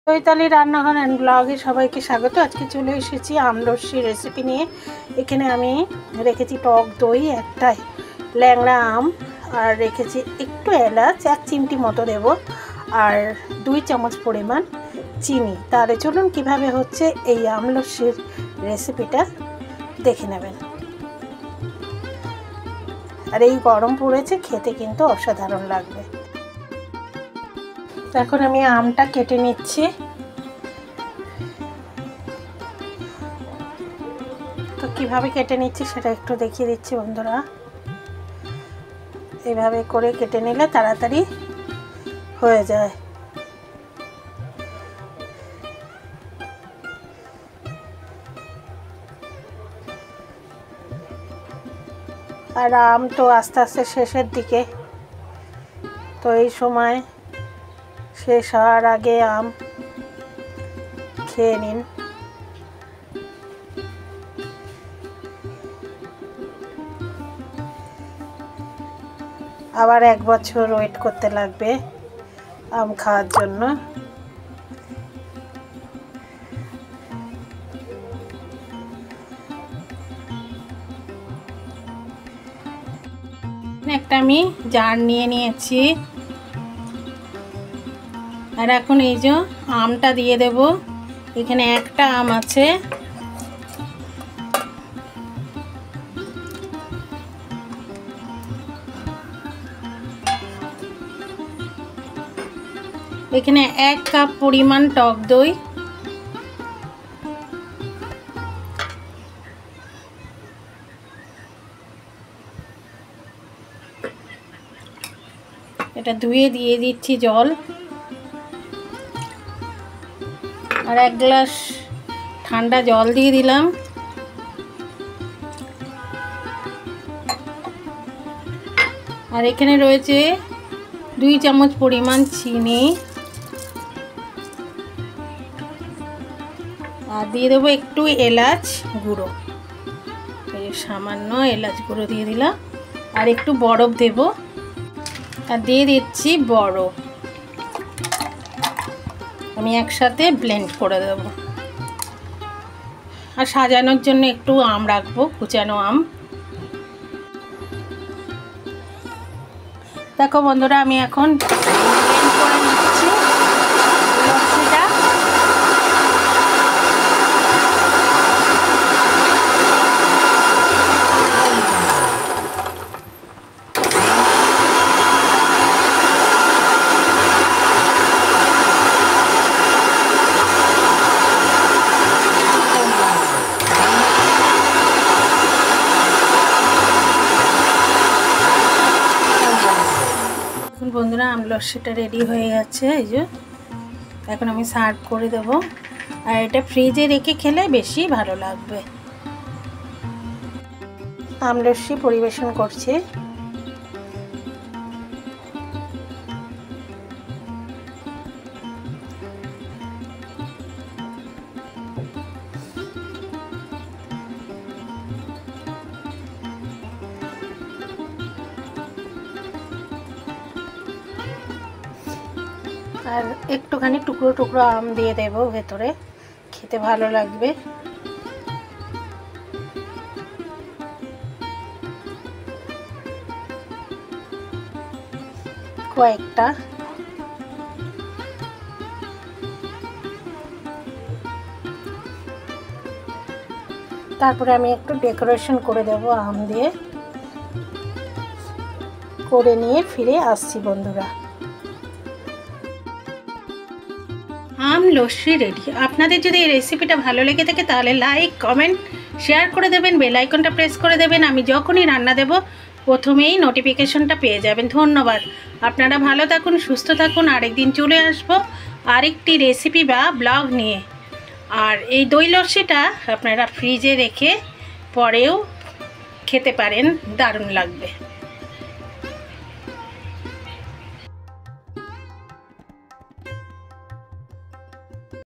চৈতালি রান্নাঘর অ্যান্ড ব্লগে সবাইকে স্বাগত। আজকে চলে এসেছি আমলস্যি রেসিপি নিয়ে। এখানে আমি রেখেছি টক দই, একটা ল্যাংড়া আম, আর রেখেছি একটু এলাচ, 1 চিমটি মতো দেব, আর 2 চামচ পরিমাণ চিনি। তাহলে চলুন কীভাবে হচ্ছে এই আমলস্যির রেসিপিটা দেখে নেবেন। আর এই গরম পড়েছে, খেতে কিন্তু অসাধারণ লাগবে। এখন আমি আমটা কেটে নিচ্ছি। তো কিভাবে কেটে নিচ্ছি সেটা একটু দেখিয়ে দিচ্ছি বন্ধুরা। এইভাবে করে কেটে নিলে তাড়াতাড়ি হয়ে যায়। আর আম তো আস্তে আস্তে শেষের দিকে, তো এই সময় শেষ হওয়ার আগে আম খেয়ে নিন। আবার 1 বছর ওয়েট করতে লাগবে আম খাওয়ার জন্য। একটা আমি জার নিয়ে নিয়েছি, আর এখন এই যে আমটা দিয়ে দেব। এখানে একটা আম আছে, এখানে 1 কাপ পরিমাণ টক দই, এটা ধুয়ে দিয়ে দিচ্ছি জল, আর 1 গ্লাস ঠান্ডা জল দিয়ে দিলাম। আর এখানে রয়েছে 2 চামচ পরিমাণ চিনি, আর দিয়ে দেবো একটু এলাচ গুঁড়ো, এই সামান্য এলাচ গুঁড়ো দিয়ে দিলাম। আর একটু বরফ দেব, আর দিয়ে দিচ্ছি বরফ। আমি একসাথে ব্লেন্ড করে দেব। আর সাজানোর জন্য একটু আম রাখবো, কুচানো আম। দেখো বন্ধুরা, আমি এখন ব্লেন্ড করে নিচ্ছি লস্যিটা। বন্ধুরা, আমলস্যিটা রেডি হয়ে গেছে। এই যে এখন আমি সার্ভ করে দেব। আর এটা ফ্রিজে রেখে খেলে বেশি ভালো লাগবে। আমলস্যি পরিবেশন করছি। আর একটুখানি টুকরো টুকরো আম দিয়ে দেব ভেতরে, খেতে ভালো লাগবে। কয়েকটা তারপরে আমি একটু ডেকোরেশন করে দেব আম দিয়ে। করে নিয়ে ফিরে আসছি বন্ধুরা। আমলস্যি রেডি। আপনাদের যদি এই রেসিপিটা ভালো লেগে থাকে তাহলে লাইক, কমেন্ট, শেয়ার করে দেবেন, বেল আইকনটা প্রেস করে দেবেন। আমি যখনই রান্না দেব প্রথমেই নোটিফিকেশনটা পেয়ে যাবেন। ধন্যবাদ। আপনারা ভালো থাকুন, সুস্থ থাকুন। আরেকদিন চলে আসব আরেকটি রেসিপি বা ব্লগ নিয়ে। আর এই দই লস্যিটা আপনারা ফ্রিজে রেখে পরেও খেতে পারেন, দারুণ লাগবে।